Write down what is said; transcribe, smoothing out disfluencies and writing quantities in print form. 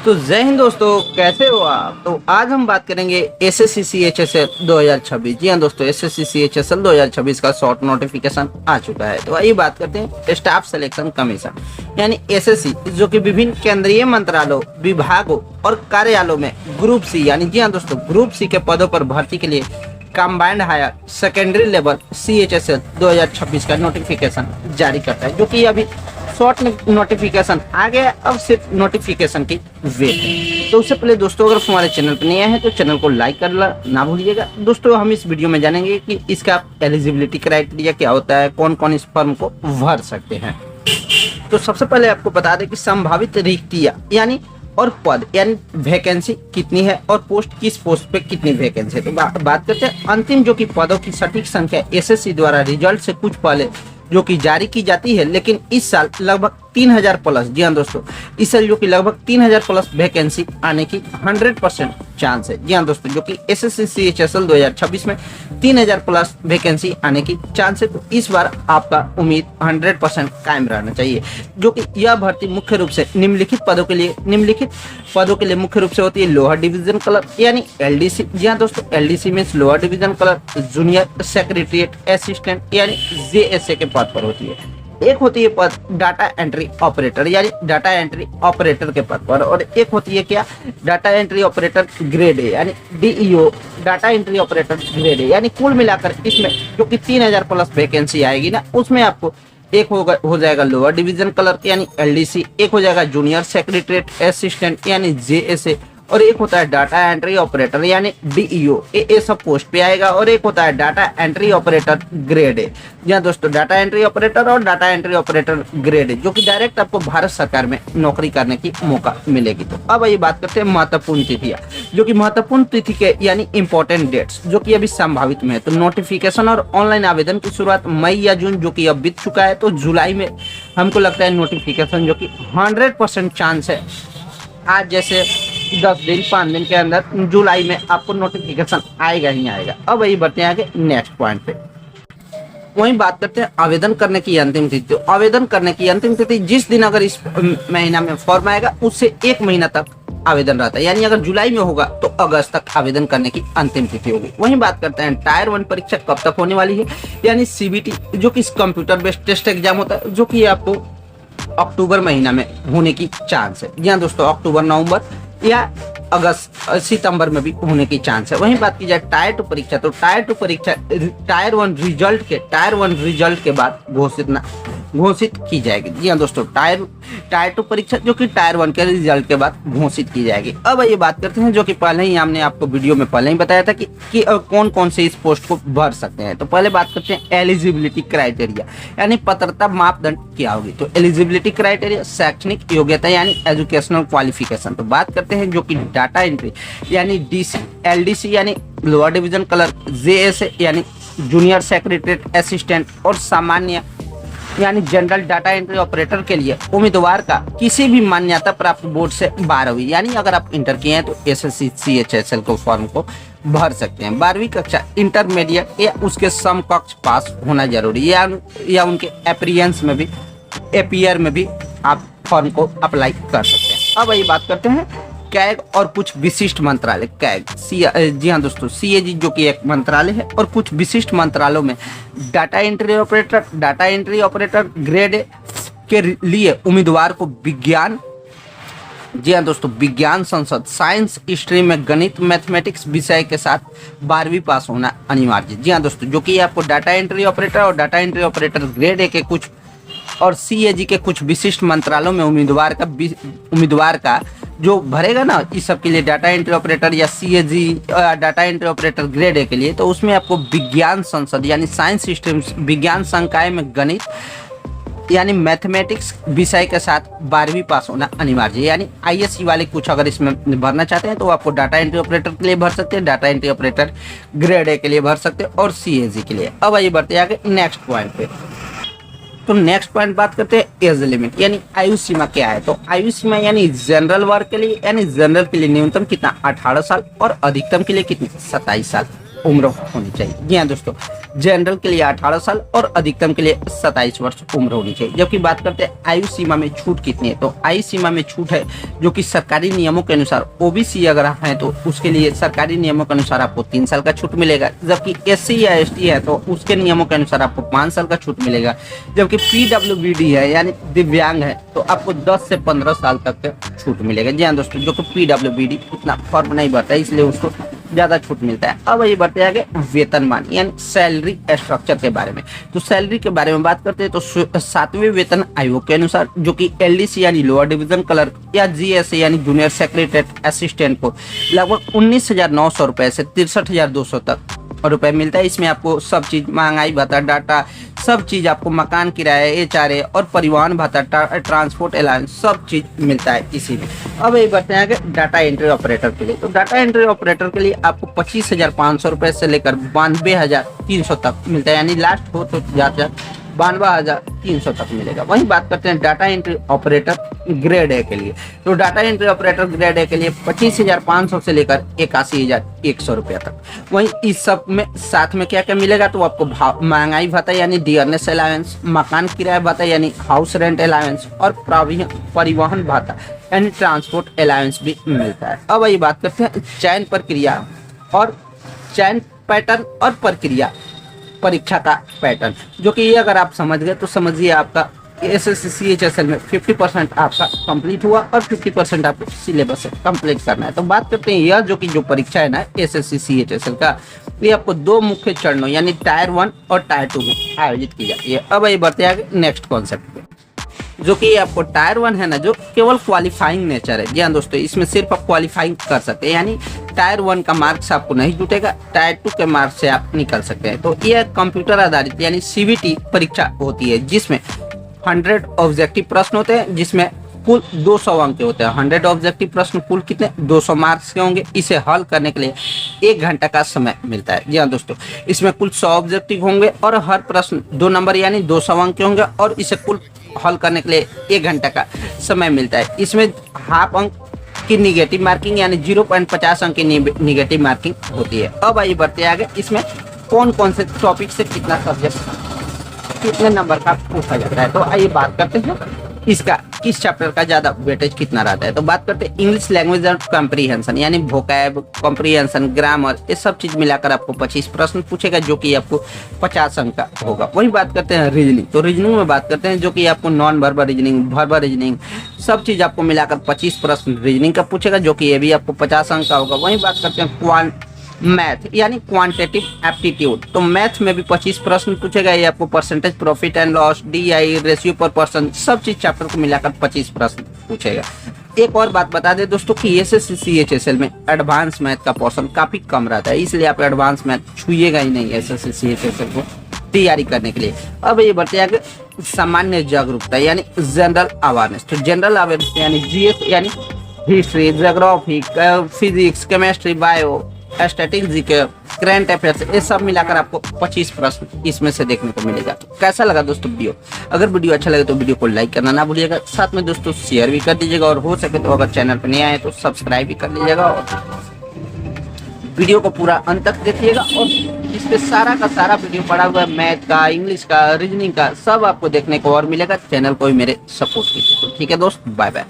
तो जय हिंद दोस्तों, कैसे हो आप। तो आज हम बात करेंगे एसएससी सीएचएसएल 2026। जी हाँ दोस्तों, एसएससी सीएचएसएल 2026 का शॉर्ट नोटिफिकेशन आ चुका है। तो आइए बात करते हैं स्टाफ सिलेक्शन कमीशन यानी एसएससी, जो कि विभिन्न केंद्रीय मंत्रालयों, विभागों और कार्यालयों में ग्रुप सी यानी जी हाँ दोस्तों ग्रुप सी के पदों पर भर्ती के लिए combined higher secondary level CHSL 2026 का नोटिफिकेशन जारी करता है, जो कि अभी शॉर्ट नोटिफिकेशन आ गया। अब सिर्फ नोटिफिकेशन की वेट है। तो उससे पहले दोस्तों, अगर हमारे चैनल पर नए हैं तो चैनल को लाइक करना ना भूलिएगा। दोस्तों, हम इस वीडियो में जानेंगे कि इसका एलिजिबिलिटी क्राइटेरिया क्या होता है, कौन कौन इस फॉर्म को भर सकते हैं। तो सबसे पहले आपको बता दें कि संभावित रिक्तियां यानी और पद यानी वैकेंसी कितनी है और पोस्ट किस पोस्ट पे कितनी वैकेंसी है। तो बात करते हैं अंतिम जो कि पदों की सटीक संख्या एसएससी द्वारा रिजल्ट से कुछ पहले जो कि जारी की जाती है, लेकिन इस साल लगभग 3000 प्लस, जी हाँ दोस्तों, इस साल जो कि लगभग 3000 प्लस वैकेंसी आने की 100% चांस है। जी हाँ दोस्तों, जो कि एसएससी सीएचएसएल 2026 में 3000 प्लस वैकेंसी आने की चांस है। तो इस बार आपका उम्मीद 100% कायम रहना चाहिए, जो कि यह भर्ती मुख्य रूप से निम्नलिखित पदों के लिए मुख्य रूप से होती है लोअर डिवीजन क्लर्क यानी एलडीसी। जी हाँ दोस्तों, एलडीसी में lower division clerk, junior secretariat assistant यानी जेएसए के पद पर होती है। एक होती है पद डाटा एंट्री ऑपरेटर यानी डाटा एंट्री ऑपरेटर के पद पर, और एक होती है क्या data entry operator grade A यानी DEO data entry operator grade A. यानी कुल मिलाकर इसमें जो कि 3000 प्लस वैकेंसी आएगी ना, उसमें आपको एक हो जाएगा लोअर डिवीजन क्लर्क यानी एलडीसी, एक हो जाएगा जूनियर सेक्रेटरिएट असिस्टेंट यानी जेएसए, और एक होता है डाटा एंट्री ऑपरेटर यानी डीईओ, ये सब पोस्ट पे आएगा। और एक होता है data entry operator grade A. जी दोस्तों, डाटा एंट्री ऑपरेटर और data entry operator grade A, जो कि डायरेक्ट आपको भारत सरकार में नौकरी करने की मौका मिलेगी। तो अब ये बात करते हैं महत्वपूर्ण तिथियां, जो कि महत्वपूर्ण तिथि के यानी इंपॉर्टेंट डेट्स जो कि अभी संभावित में है। तो नोटिफिकेशन और ऑनलाइन आवेदन की शुरुआत मई या जून, जो कि अब बीत चुका है, तो जुलाई में हमको लगता है नोटिफिकेशन, जो कि 100% चांस है आज जैसे 10 दिन 5 दिन के अंदर जुलाई में आपको नोटिफिकेशन आएगा ही आएगा। अब वही बढ़ते हैं आगे नेक्स्ट पॉइंट पे। वहीं बात करते हैं आवेदन करने की अंतिम तिथि। तो आवेदन करने की अंतिम तिथि जिस दिन अगर इस महीना में फॉर्म आएगा उससे 1 महीना तक आवेदन रहता है, यानी अगर जुलाई में होगा तो अगस्त तक आवेदन करने की अंतिम तिथि होगी। वहीं बात करते हैं टायर 1 परीक्षा कब तक होने वाली है, यानी सीबीटी, जो कि कंप्यूटर बेस्ड टेस्ट एग्जाम होता है, जो कि आपको अक्टूबर महीना में होने की चांस है। जी हाँ दोस्तों, अक्टूबर नवंबर या अगस्त सितंबर में भी होने की चांस है। वहीं बात की जाए टायर 2 परीक्षा, तो टायर 2 परीक्षा टायर 1 रिजल्ट के बाद घोषित की जाएगी। जी हाँ दोस्तों, टायर 2 परीक्षा जो कि टायर 1 के रिजल्ट के बाद घोषित की जाएगी। अब ये बात करते हैं, जो कि पहले ही हमने आपको वीडियो में पहले ही बताया था कि कौन कौन से इस पोस्ट को भर सकते हैं। तो पहले बात करते हैं एलिजिबिलिटी क्राइटेरिया यानी पात्रता मापदंड क्या होगी। तो एलिजिबिलिटी क्राइटेरिया शैक्षणिक योग्यता यानी एजुकेशनल क्वालिफिकेशन। तो बात करते हैं जो कि डाटा एंट्री यानी डीसी, एलडीसी यानी लोअर डिवीजन क्लर्क, जेएसए यानी जूनियर सेक्रेटरिएट असिस्टेंट, और सामान्य यानी जनरल डाटा एंट्री ऑपरेटर के लिए उम्मीदवार का किसी भी मान्यता प्राप्त बोर्ड से 12वीं, यानी अगर आप इंटर किए हैं तो एसएससी सीएचएसएल को फॉर्म को भर सकते हैं। 12वीं कक्षा इंटरमीडिएट या उसके समकक्ष पास होना जरूरी है, या उनके एपीआर में भी आप फॉर्म को अप्लाई कर सकते हैं। अब ये बात करते हैं कैग और कुछ विशिष्ट मंत्रालय। कैग जी हाँ दोस्तों, सीएजी जो कि एक मंत्रालय है, और कुछ विशिष्ट मंत्रालयों में डाटा एंट्री ऑपरेटर ग्रेड ए के लिए उम्मीदवार को विज्ञान, जी हाँ दोस्तों, विज्ञान संसद साइंस स्ट्रीम में गणित मैथमेटिक्स विषय के साथ 12वीं पास होना अनिवार्य। जी हाँ दोस्तों, जो कि आपको डाटा एंट्री ऑपरेटर और डाटा एंट्री ऑपरेटर ग्रेड ए के कुछ और सीएजी के कुछ विशिष्ट मंत्रालयों में उम्मीदवार का जो भरेगा ना इस सब के लिए डाटा एंट्री ऑपरेटर या CAG data entry operator grade ए के लिए, तो उसमें आपको विज्ञान संसद यानी साइंस स्ट्रीम विज्ञान संकाय में गणित यानी मैथमेटिक्स विषय के साथ 12वीं पास होना अनिवार्य है। यानी आईएससी वाले कुछ अगर इसमें भरना चाहते हैं तो आपको डाटा एंट्री ऑपरेटर के लिए भर सकते हैं, डाटा एंट्री ऑपरेटर ग्रेड ए के लिए भर सकते हैं, और सीएजी के लिए। अब आइए बढ़ते आगे नेक्स्ट पॉइंट पे। तो नेक्स्ट पॉइंट बात करते हैं एज लिमिट यानी आयु सीमा क्या है। तो आयु सीमा यानी जनरल वर्ग के लिए यानी जनरल के लिए न्यूनतम कितना 18 साल और अधिकतम के लिए कितनी 27 साल। उम्र होनी चाहिए। जी हाँ दोस्तों, जनरल के लिए 18 साल और अधिकतम के लिए 27 वर्ष उम्र होनी चाहिए। जबकि बात करते हैं आयु सीमा में छूट कितनी है, तो आयु सीमा में छूट है जो कि सरकारी नियमों के अनुसार ओबीसी अगर आप हैं तो उसके लिए सरकारी नियमों के अनुसार आपको 3 साल का छूट मिलेगा। जबकि एससी या एसटी है तो उसके नियमों के अनुसार आपको 5 साल का छूट मिलेगा। जबकि पीडब्ल्यूबीडी है यानी दिव्यांग है तो आपको 10 से 15 साल तक का छूट मिलेगा। जी हाँ दोस्तों, जो कि पीडब्ल्यूबीडी इतना फॉर्म नहीं भरता है इसलिए उसको ज्यादा छूट मिलता है। अब ये बढ़ते आगे वेतनमान यानी सैलरी स्ट्रक्चर के बारे में। तो सैलरी के बारे में बात करते हैं तो 7वें वेतन आयोग के अनुसार जो कि एलडीसी यानी लोअर डिवीजन क्लर्क या जीएसए यानी जूनियर सेक्रेटरी असिस्टेंट को लगभग 19,900 रुपए से 63,200 तक रुपए मिलता है। इसमें आपको सब चीज महंगाई भत्ता, डाटा, सब चीज आपको मकान किराया, एचआरए और परिवहन भत्ता, ट्रांसपोर्ट अलाउंस सब चीज मिलता है इसी में। अब ये बढ़ते हैं कि डाटा एंट्री ऑपरेटर के लिए। तो डाटा एंट्री ऑपरेटर के लिए आपको 25,500 रुपए से लेकर 92,300 तक मिलता है, यानी लास्ट हो तो जाते 92,300 तक मिलेगा। वहीं बात करते हैं डाटा एंट्री ऑपरेटर ग्रेड ए के लिए। तो डाटा एंट्री ऑपरेटर ग्रेड ए के लिए 25,500 से लेकर 81,100 रुपया तक। वहीं इस सब में साथ में क्या क्या मिलेगा, तो आपको महंगाई भत्ता यानी डियरनेस अलाउंस, मकान किराया भत्ता यानी हाउस रेंट अलाउंस और परिवहन भत्ता यानी ट्रांसपोर्ट अलाउंस भी मिलता है। अब ये बात करते हैं चयन प्रक्रिया और चयन पैटर्न और प्रक्रिया परीक्षा का पैटर्न, जो कि ये अगर आप समझ गए तो समझिए आपका एसएससी सीएचएसएल में 50% आपका कंप्लीट हुआ और 50% आपको सिलेबस से कंप्लीट करना है। तो बात करते हैं यह जो परीक्षा है ना एसएससी सीएचएसएल का, ये आपको 2 मुख्य चरणों यानी टायर 1 और टायर 2 में आयोजित की जाती है। अब ये बढ़ते आगे नेक्स्ट कॉन्सेप्ट पे, जो कि आपको टायर 1 है ना जो केवल क्वालिफाइंग नेचर है। जी हाँ दोस्तों, इसमें सिर्फ आप क्वालिफाइंग कर सकते हैं, यानी टायर 1 का मार्क्स आपको नहीं जुटेगा, टायर 2 के मार्क्स से आप निकल सकते हैं। तो ये कंप्यूटर आधारित यानी सीबीटी परीक्षा होती है जिसमें 100 ऑब्जेक्टिव प्रश्न होते हैं, जिसमें कुल 200 अंक के होते हैं। 100 ऑब्जेक्टिव प्रश्न कुल कितने 200 मार्क्स के होंगे। इसे हल करने के लिए 1 घंटा का समय मिलता है। जी हाँ दोस्तों, इसमें कुल 100 ऑब्जेक्टिव होंगे और हर प्रश्न 2 नंबर यानी 200 अंक के होंगे और इसे कुल हल करने के लिए 1 घंटा का समय मिलता है। इसमें हाफ अंक की निगेटिव मार्किंग यानी 0.50 अंक की निगेटिव मार्किंग होती है। अब आइए बढ़ते आगे, इसमें कौन कौन से टॉपिक से कितना सब्जेक्ट कितने नंबर का पूछा जाता है। तो आइए बात करते हैं इसका किस चैप्टर का ज्यादा वेटेज कितना रहता है। तो बात करते हैं इंग्लिश लैंग्वेज और कॉम्प्रीहेंशन यानी वोकैब, कॉम्प्रीहेंशन, ग्रामर, ये सब चीज मिलाकर आपको 25 प्रश्न पूछेगा जो कि आपको 50 अंक का होगा। वही बात करते हैं रीजनिंग। तो रीजनिंग में बात करते हैं जो कि आपको non verbal reasoning, verbal reasoning सब चीज आपको मिलाकर 25 प्रश्न रीजनिंग का पूछेगा जो कि ये भी आपको 50 अंक का होगा। वही बात करते हैं मैथ यानी क्वांटिटेटिव एप्टीट्यूड। तो मैथ में भी 25 प्रश्न पूछेगा, ये आपको percentage, profit and loss, DI, ratio पर पर्सन सब चीज चैप्टर को मिलाकर 25 प्रश्न पूछेगा। एक और बात बता दें दोस्तों कि एसएससी सीएचएसएल में एडवांस मैथ का पोर्शन काफी कम रहता है, इसलिए आप एडवांस मैथ छुइएगा ही नहीं एसएससी सीएचएसएल को तैयारी करने के लिए। अब ये बढ़ते आगे सामान्य जागरूकता यानी जनरल अवेयरनेस। तो जनरल अवेयरनेस यानी जीएस यानी history, geography, physics, chemistry, bio, statistics, current affairs, ये सब मिलाकर आपको 25 प्रश्न इसमें से देखने को मिलेगा। कैसा लगा दोस्तों वीडियो? अगर वीडियो अच्छा लगे तो वीडियो को लाइक करना ना भूलिएगा, साथ में दोस्तों शेयर भी कर दीजिएगा और हो सके तो अगर चैनल पर नहीं आए तो सब्सक्राइब भी कर लीजिएगा और वीडियो को पूरा अंत तक देखिएगा। और इस पे सारा का सारा वीडियो पड़ा हुआ है, मैथ का, इंग्लिश का, रीजनिंग का, सब आपको देखने को और मिलेगा। चैनल को भी मेरे सपोर्ट कीजिए। तो ठीक है दोस्त, बाय बाय।